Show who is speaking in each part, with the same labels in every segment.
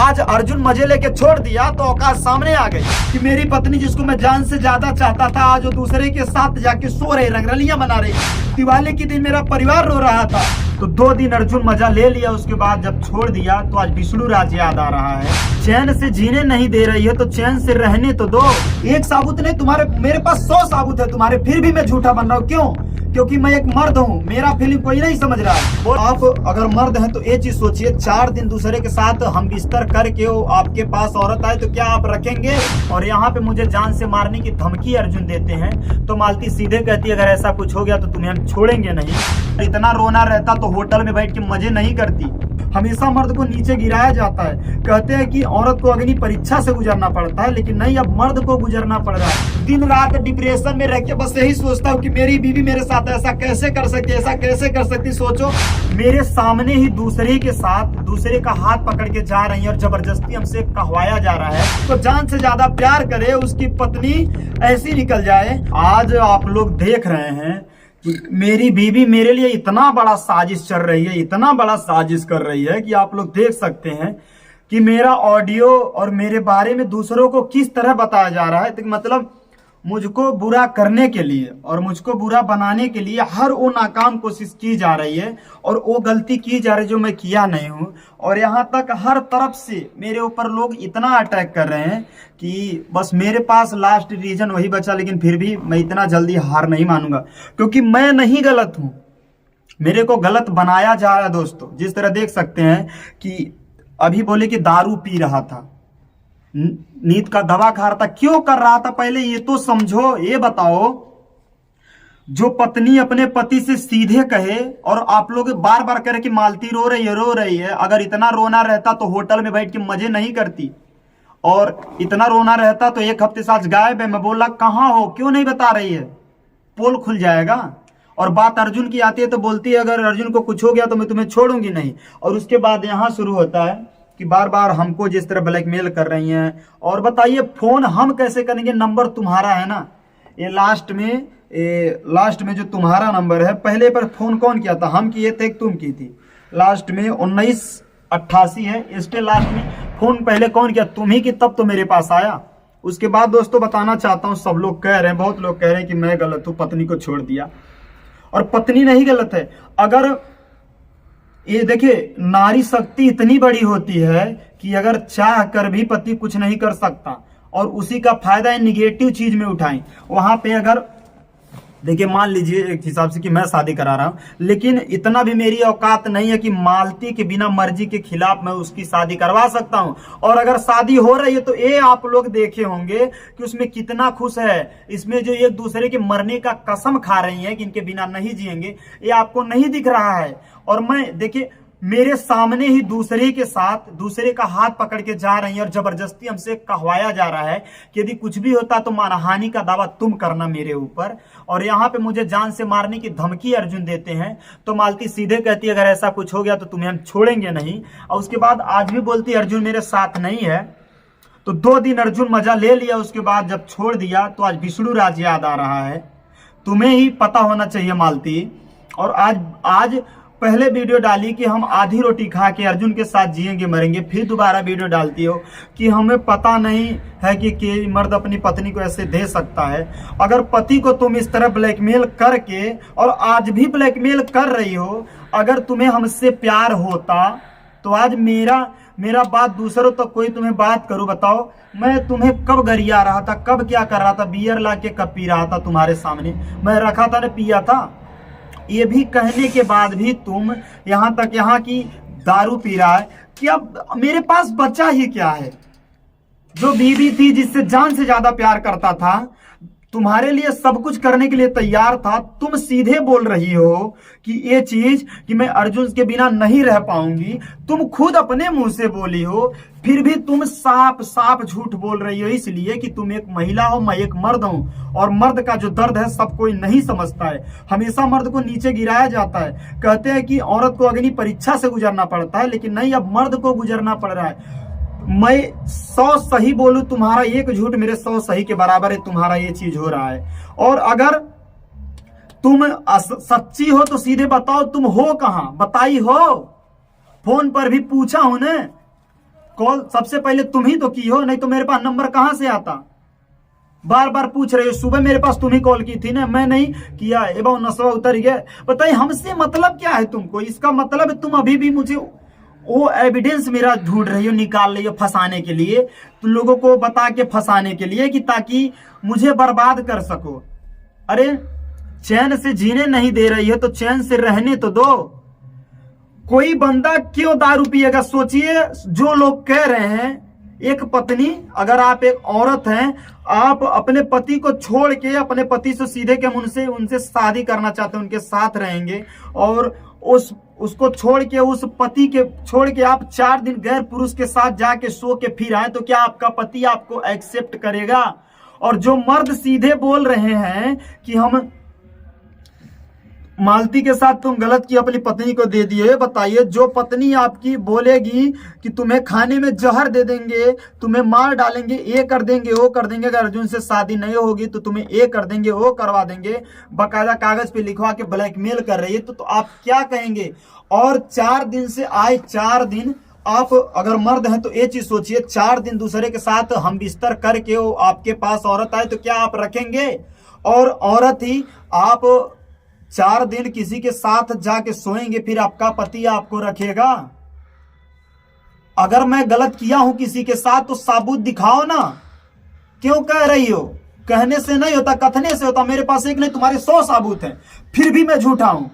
Speaker 1: आज अर्जुन मजे लेके छोड़ दिया तो औकात सामने आ गई कि मेरी पत्नी जिसको मैं जान से ज्यादा चाहता था आज वो दूसरे के साथ जाके सो रही, रंगरलियां बना रही। दिवाली के दिन मेरा परिवार रो रहा था तो 2 दिन अर्जुन मजा ले लिया, उसके बाद जब छोड़ दिया तो आज विष्णु राज याद आ रहा है। चैन से जीने नहीं दे रही है तो चैन से रहने तो दो। एक साबुत नहीं तुम्हारे, मेरे पास 100 साबुत है तुम्हारे, फिर भी मैं झूठा बन रहा हूँ। क्यों? क्योंकि मैं एक मर्द हूँ, मेरा फीलिंग कोई नहीं समझ रहा है। और आप अगर मर्द हैं तो ये चीज सोचिए, 4 दिन दूसरे के साथ हम बिस्तर करके वो आपके पास औरत आए तो क्या आप रखेंगे? और यहाँ पे मुझे जान से मारने की धमकी अर्जुन देते हैं तो मालती सीधे कहती है अगर ऐसा कुछ हो गया तो तुम्हें हम छोड़ेंगे नहीं। इतना रोना रहता तो होटल में बैठ के मजे नहीं करती। हमेशा मर्द को नीचे गिराया जाता है। कहते हैं कि औरत को अग्नि परीक्षा से गुजरना पड़ता है, लेकिन नहीं, अब मर्द को गुजरना पड़ रहा है। दिन रात डिप्रेशन में रह के बस यही सोचता हूँ कि मेरी बीवी मेरे साथ ऐसा कैसे कर सकती, ऐसा कैसे कर सकती। सोचो मेरे सामने ही दूसरे के साथ दूसरे का हाथ पकड़ के जा रही है और जबरदस्ती हमसे कहवाया जा रहा है। तो जान से ज्यादा प्यार करे, उसकी पत्नी ऐसी निकल जाए। आज आप लोग देख रहे हैं मेरी बीवी मेरे लिए इतना बड़ा साजिश चल रही है, इतना बड़ा साजिश कर रही है कि आप लोग देख सकते हैं कि मेरा ऑडियो और मेरे बारे में दूसरों को किस तरह बताया जा रहा है। तो मतलब मुझको बुरा करने के लिए और मुझको बुरा बनाने के लिए हर वो नाकाम कोशिश की जा रही है और वो गलती की जा रही है जो मैं किया नहीं हूँ। और यहाँ तक हर तरफ से मेरे ऊपर लोग इतना अटैक कर रहे हैं कि बस मेरे पास लास्ट रीजन वही बचा, लेकिन फिर भी मैं इतना जल्दी हार नहीं मानूंगा क्योंकि मैं नहीं गलत हूँ, मेरे को गलत बनाया जा रहा है। दोस्तों जिस तरह देख सकते हैं कि अभी बोले कि दारू पी रहा था, नींद का दवा खा रहा था, क्यों कर रहा था पहले ये तो समझो। ये बताओ, जो पत्नी अपने पति से सीधे कहे और आप लोग बार बार कह रहे कि मालती रो रही है, अगर इतना रोना रहता तो होटल में बैठ के मजे नहीं करती, और इतना रोना रहता तो 1 हफ्ते से आज गायब है। मैं बोला कहाँ हो, क्यों नहीं बता रही है? पोल खुल जाएगा। और बात अर्जुन की आती है तो बोलती है अगर अर्जुन को कुछ हो गया तो मैं तुम्हें छोड़ूंगी नहीं। और उसके बाद यहाँ शुरू होता है कि बार बार हमको जिस तरह ब्लैकमेल कर रही हैं। और बताइए फोन हम कैसे करेंगे? नंबर तुम्हारा है ना, ये लास्ट में जो तुम्हारा नंबर है, पहले पर फोन कौन किया था? हम किए थे, तुम की थी। लास्ट में 1988 है, इसके लास्ट में फोन पहले कौन किया? तुम ही की, तब तो मेरे पास आया। उसके बाद दोस्तों बताना चाहता हूँ, सब लोग कह रहे हैं, बहुत लोग कह रहे हैं कि मैं गलत हूँ, पत्नी को छोड़ दिया। और पत्नी नहीं गलत है। अगर ये देखिए, नारी शक्ति इतनी बड़ी होती है कि अगर चाह कर भी पति कुछ नहीं कर सकता और उसी का फायदा निगेटिव चीज में उठाएं। वहां पे अगर देखिए मान लीजिए एक हिसाब से कि मैं शादी करा रहा हूं, लेकिन इतना भी मेरी औकात नहीं है कि मालती के बिना मर्जी के खिलाफ मैं उसकी शादी करवा सकता हूं। और अगर शादी हो रही है तो ये आप लोग देखे होंगे कि उसमें कितना खुश है। इसमें जो एक दूसरे के मरने का कसम खा रही है कि इनके बिना नहीं जिएंगे, ये आपको नहीं दिख रहा है। और मैं देखिए मेरे सामने ही दूसरे के साथ दूसरे का हाथ पकड़ के जा रही है और जबरदस्ती हमसे कहवाया जा रहा है कि यदि कुछ भी होता तो मानहानि का दावा तुम करना मेरे ऊपर। और यहाँ पे मुझे जान से मारने की धमकी अर्जुन देते हैं तो मालती सीधे कहती है अगर ऐसा कुछ हो गया तो तुम्हें हम छोड़ेंगे नहीं। और उसके बाद आज भी बोलती अर्जुन मेरे साथ नहीं है। तो 2 दिन अर्जुन मजा ले लिया, उसके बाद जब छोड़ दिया तो आज विष्णु राज याद आ रहा है। तुम्हें ही पता होना चाहिए मालती। और आज पहले वीडियो डाली कि हम आधी रोटी खा के अर्जुन के साथ जिएंगे मरेंगे, फिर दोबारा वीडियो डालती हो कि हमें पता नहीं है कि मर्द अपनी पत्नी को ऐसे दे सकता है। अगर पति को तुम इस तरह ब्लैकमेल करके, और आज भी ब्लैकमेल कर रही हो, अगर तुम्हें हमसे प्यार होता तो आज मेरा बात दूसरों तक कोई तुम्हें बात करो। बताओ मैं तुम्हें कब गरिया रहा था, कब क्या कर रहा था, बियर ला के कब पी रहा था तुम्हारे सामने? मैं रखा था ना, पिया था। ये भी कहने के बाद भी तुम यहाँ की दारू पी रहा है कि अब मेरे पास बचा ही क्या है? जो बीवी थी जिससे जान से ज्यादा प्यार करता था, तुम्हारे लिए सब कुछ करने के लिए तैयार था, तुम सीधे बोल रही हो कि ये चीज कि मैं अर्जुन के बिना नहीं रह पाऊंगी। तुम खुद अपने मुंह से बोली हो, फिर भी तुम साफ साफ झूठ बोल रही हो, इसलिए कि तुम एक महिला हो, मैं एक मर्द हूं। और मर्द का जो दर्द है सब कोई नहीं समझता है। हमेशा मर्द को नीचे गिराया जाता है। कहते हैं कि औरत को अग्नि परीक्षा से गुजरना पड़ता है, लेकिन नहीं, अब मर्द को गुजरना पड़ रहा है। मैं 100 सही बोलूं, तुम्हारा एक झूठ मेरे 100 सही के बराबर है। तुम्हारा ये चीज हो रहा है। और अगर तुम सच्ची हो तो सीधे बताओ तुम हो कहां, बताई हो? फोन पर भी पूछा हूं ने, कॉल सबसे पहले तुम ही तो की हो, नहीं तो मेरे पास नंबर कहां से आता। बार बार पूछ रहे हो, सुबह मेरे पास तुम ही कॉल की थी ना, मैं नहीं किया। एवं नशा उतर गया। बताइए हमसे मतलब क्या है तुमको? इसका मतलब है तुम अभी भी मुझे वो एविडेंस मेरा ढूंढ रही हो, निकाल रही हो फंसाने के लिए, तुम लोगों को बता के फंसाने के लिए, कि ताकि मुझे बर्बाद कर सको। अरे चैन से जीने नहीं दे रही है तो चैन से रहने तो दो। कोई बंदा क्यों दारू पिएगा? सोचिए, जो लोग कह रहे हैं एक पत्नी, अगर आप एक औरत हैं, आप अपने पति को छोड़ के अपने पति से सीधे के उनसे शादी करना चाहते हैं, उनके साथ रहेंगे, और उसको छोड़ के, उस पति के छोड़ के आप 4 दिन गैर पुरुष के साथ जाके सो के फिर आए, तो क्या आपका पति आपको एक्सेप्ट करेगा? और जो मर्द सीधे बोल रहे हैं कि हम मालती के साथ तुम गलत की अपनी पत्नी को दे दिए, बताइए जो पत्नी आपकी बोलेगी कि तुम्हें खाने में जहर दे देंगे, तुम्हें मार डालेंगे, ये कर देंगे, वो कर देंगे, अगर अर्जुन से शादी नहीं होगी तो तुम्हें ये कर देंगे, वो करवा देंगे, बाकायदा कागज पे लिखवा के ब्लैकमेल कर रही है, तो आप क्या कहेंगे? और 4 दिन से आए, 4 दिन आप अगर मर्द हैं तो ये चीज सोचिए, 4 दिन दूसरे के साथ हम बिस्तर करके वो आपके पास औरत आए तो क्या आप रखेंगे? और औरत ही आप 4 दिन किसी के साथ जाके सोएंगे, फिर आपका पति आपको रखेगा? अगर मैं गलत किया हूं किसी के साथ तो साबुत दिखाओ ना। क्यों कह रही हो? कहने से नहीं होता, कथने से होता। मेरे पास एक नहीं तुम्हारे 100 साबुत हैं, फिर भी मैं झूठा हूं।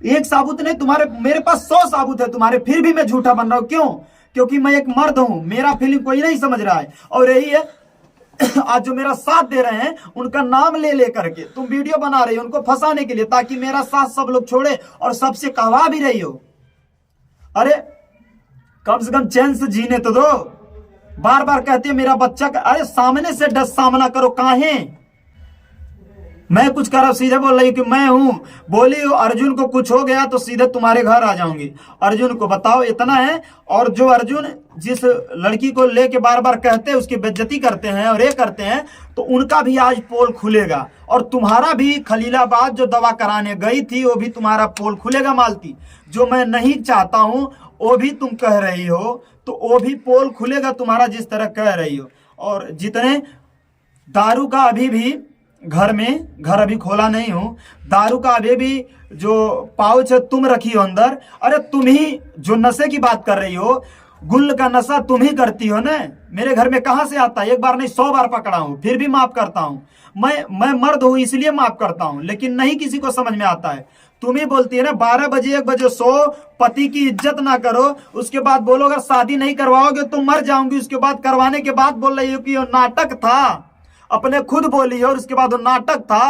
Speaker 1: एक साबुत नहीं तुम्हारे, मेरे पास 100 साबुत है तुम्हारे, फिर भी मैं झूठा बन रहा हूं। क्यों? क्योंकि मैं एक मर्द हूं, मेरा फीलिंग कोई नहीं समझ रहा है। और यही है आज जो मेरा साथ दे रहे हैं उनका नाम ले लेकर के तुम वीडियो बना रही हो उनको फंसाने के लिए, ताकि मेरा साथ सब लोग छोड़े और सबसे कहवा भी रही हो। अरे कम से कम चैन से जीने तो दो। बार बार कहते हैं मेरा बच्चा का, अरे सामने से सामना करो। काहे मैं कुछ कर सीधे बोल रही कि मैं हूं, बोली अर्जुन को कुछ हो गया तो सीधे तुम्हारे घर आ जाऊंगी। अर्जुन को बताओ, इतना है। और जो अर्जुन जिस लड़की को लेके बार बार कहते हैं, उसकी बेइज्जती करते हैं और ये करते हैं, तो उनका भी आज पोल खुलेगा। और तुम्हारा भी खलीलाबाद जो दवा कराने गई थी, वो भी तुम्हारा पोल खुलेगा। मालती, जो मैं नहीं चाहता हूं वो भी तुम कह रही हो, तो वो भी पोल खुलेगा तुम्हारा, जिस तरह कह रही हो। और जितने दारू का अभी भी घर अभी खोला नहीं हूं, दारू का अभी भी जो पाउच है तुम रखी हो अंदर। अरे तुम ही जो नशे की बात कर रही हो, गुल का नशा तुम ही करती हो ना। मेरे घर में कहां से आता है? एक बार नहीं 100 बार पकड़ा हूं, फिर भी माफ करता हूं। मैं मर्द हूं इसलिए माफ करता हूं, लेकिन नहीं किसी को समझ में आता है। तुम ही बोलती है ना 12 बजे 1 बजे सो, पति की इज्जत ना करो, उसके बाद बोलो अगर शादी नहीं करवाओगे तो मर जाऊंगी। उसके बाद करवाने के बाद बोल रही हो कि नाटक था। अपने खुद बोली और उसके बाद वो नाटक था।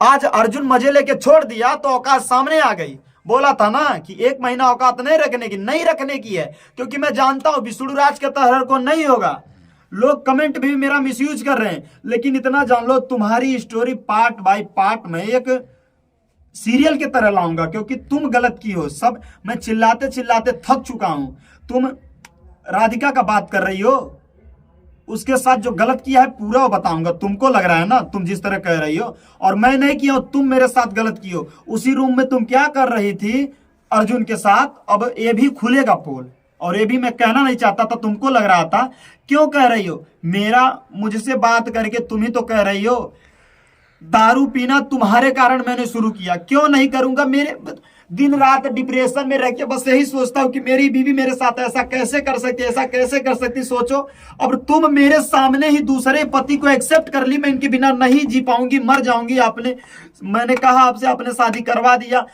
Speaker 1: आज अर्जुन मजे लेके छोड़ दिया तो औकात सामने आ गई। बोला था ना कि 1 महीना औकात नहीं रखने की है, क्योंकि मैं जानता हूं विष्णु राज के तहर को नहीं होगा। लोग कमेंट भी मेरा मिसयूज कर रहे हैं, लेकिन इतना जान लो तुम्हारी स्टोरी पार्ट बाय पार्ट में एक सीरियल की तरह लाऊंगा, क्योंकि तुम गलत की हो। सब मैं चिल्लाते चिल्लाते थक चुका हूं। तुम राधिका का बात कर रही हो, उसके साथ जो गलत किया है पूरा वो बताऊंगा। तुमको लग रहा है ना तुम जिस तरह कह रही हो, और मैं नहीं किया हूं, तुम मेरे साथ गलत की हो। उसी रूम में तुम क्या कर रही थी अर्जुन के साथ? अब ये भी खुलेगा पोल, और ये भी मैं कहना नहीं चाहता था, तुमको लग रहा था। क्यों कह रही हो? मुझसे बात करके तुम ही तो कह रही हो दारू पीना तुम्हारे कारण मैंने शुरू किया। क्यों नहीं करूंगा? मेरे दिन रात डिप्रेशन में रह के बस यही सोचता हूं कि मेरी बीवी मेरे साथ ऐसा कैसे कर सकती, ऐसा कैसे कर सकती। सोचो, अब तुम मेरे सामने ही दूसरे पति को एक्सेप्ट कर ली। मैं इनके बिना नहीं जी पाऊंगी, मर जाऊंगी। मैंने कहा आपसे, आपने शादी करवा दिया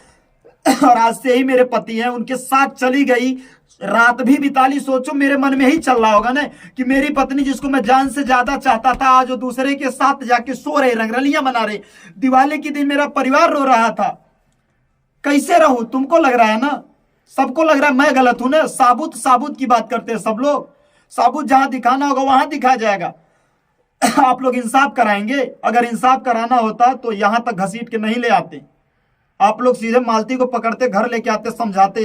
Speaker 1: और आज से ही मेरे पति हैं, उनके साथ चली गई, रात भी बिता ली। सोचो मेरे मन में ही चल रहा होगा ना कि मेरी पत्नी जिसको मैं जान से ज्यादा चाहता था, आज वो दूसरे के साथ जाके सो रहे, रंगरलियां मना रहे। दिवाली के दिन मेरा परिवार रो रहा था। कैसे रहूं? तुमको लग रहा है ना, सबको लग रहा है मैं गलत हूं ना। साबुत की बात करते हैं सब लोग। साबुत जहां दिखाना होगा वहां दिखाया जाएगा। आप लोग इंसाफ कराएंगे? अगर इंसाफ कराना होता तो यहां तक घसीट के नहीं ले आते। आप लोग सीधे मालती को पकड़ते, घर लेके आते, समझाते।